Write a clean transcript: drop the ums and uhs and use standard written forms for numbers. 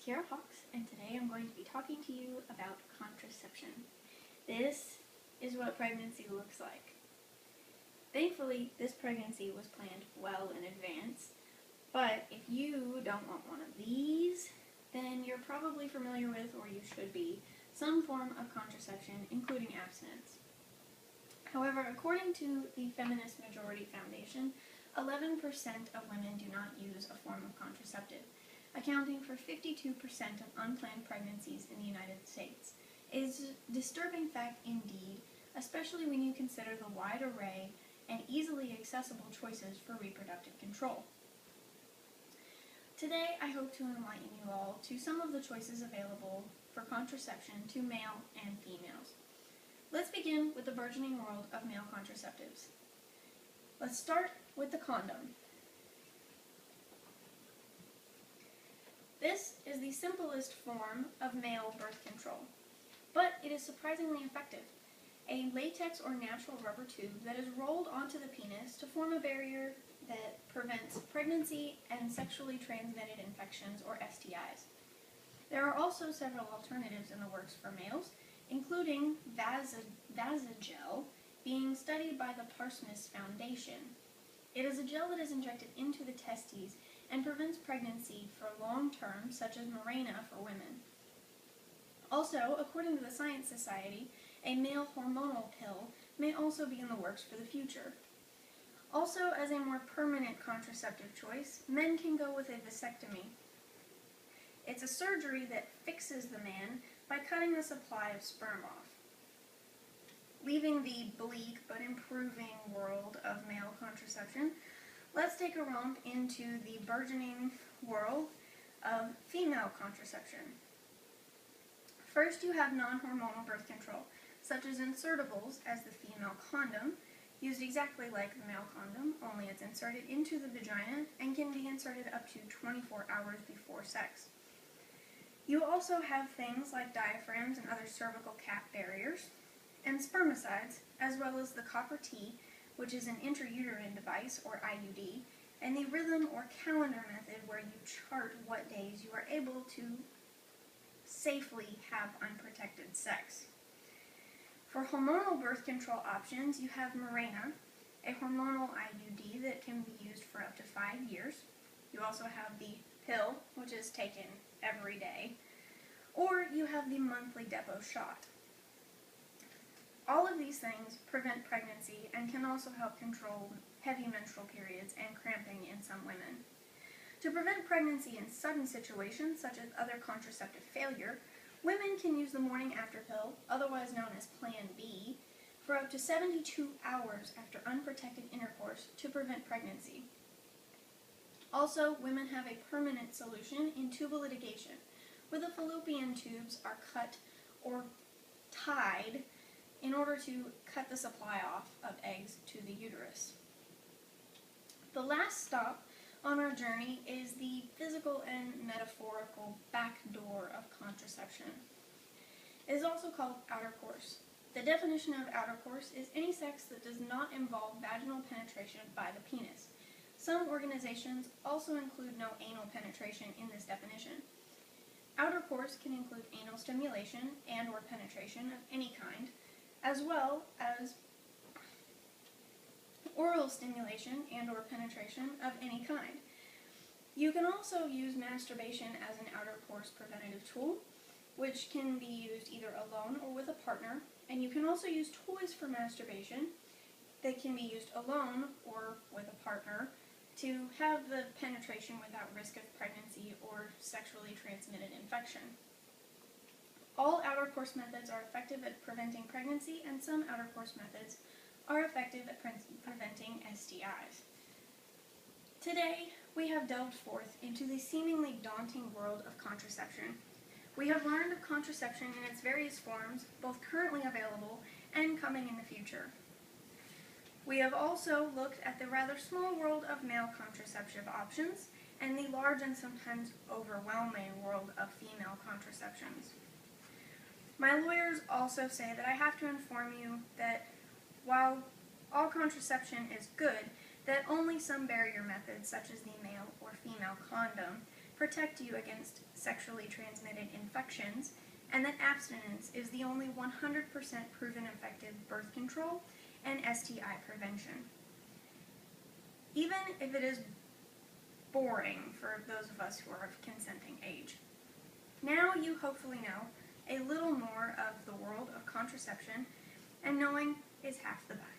Kyra Hawkes, and today I'm going to be talking to you about contraception. This is what pregnancy looks like. Thankfully, this pregnancy was planned well in advance, but if you don't want one of these, then you're probably familiar with, or you should be, some form of contraception, including abstinence. However, according to the Feminist Majority Foundation, 11% of women do not use a form of contraceptive, accounting for 52% of unplanned pregnancies in the United States. It is a disturbing fact indeed, especially when you consider the wide array and easily accessible choices for reproductive control. Today, I hope to enlighten you all to some of the choices available for contraception to male and females. Let's begin with the burgeoning world of male contraceptives. Let's start with the condom. This is the simplest form of male birth control, but it is surprisingly effective. A latex or natural rubber tube that is rolled onto the penis to form a barrier that prevents pregnancy and sexually transmitted infections or STIs. There are also several alternatives in the works for males, including Vasagel, being studied by the Parsoness Foundation. It is a gel that is injected into the testes and prevents pregnancy for long term, such as Mirena for women. Also, according to the Science Society, a male hormonal pill may also be in the works for the future. Also, as a more permanent contraceptive choice, men can go with a vasectomy. It's a surgery that fixes the man by cutting the supply of sperm off. Leaving the bleak but improving world of male contraception, let's take a romp into the burgeoning world of female contraception. First, you have non-hormonal birth control, such as insertables as the female condom, used exactly like the male condom, only it's inserted into the vagina and can be inserted up to 24 hours before sex. You also have things like diaphragms and other cervical cap barriers, and spermicides, as well as the copper T, which is an intrauterine device, or IUD, and the rhythm or calendar method where you chart what days you are able to safely have unprotected sex. For hormonal birth control options, you have Mirena, a hormonal IUD that can be used for up to 5 years. You also have the pill, which is taken every day, or you have the monthly depot shot. All of these things prevent pregnancy and can also help control heavy menstrual periods and cramping in some women. To prevent pregnancy in sudden situations, such as other contraceptive failure, women can use the morning after pill, otherwise known as Plan B, for up to 72 hours after unprotected intercourse to prevent pregnancy. Also, women have a permanent solution in tubal ligation, where the fallopian tubes are cut or tied in order to cut the supply off of eggs to the uterus. The last stop on our journey is the physical and metaphorical back door of contraception. It is also called outer course. The definition of outer course is any sex that does not involve vaginal penetration by the penis. Some organizations also include no anal penetration in this definition. Outer course can include anal stimulation and or penetration of any kind, as well as oral stimulation and or penetration of any kind. You can also use masturbation as an outer course preventative tool, which can be used either alone or with a partner, and you can also use toys for masturbation that can be used alone or with a partner to have the penetration without risk of pregnancy or sexually transmitted infection. All outer course methods are effective at preventing pregnancy, and some outer course methods are effective at preventing STIs. Today, we have delved forth into the seemingly daunting world of contraception. We have learned of contraception in its various forms, both currently available and coming in the future. We have also looked at the rather small world of male contraceptive options and the large and sometimes overwhelming world of female contraceptions. My lawyers also say that I have to inform you that while all contraception is good, that only some barrier methods, such as the male or female condom, protect you against sexually transmitted infections, and that abstinence is the only 100% proven effective birth control and STI prevention. Even if it is boring for those of us who are of consenting age. Now you hopefully know a little more of the world of contraception, and knowing is half the battle.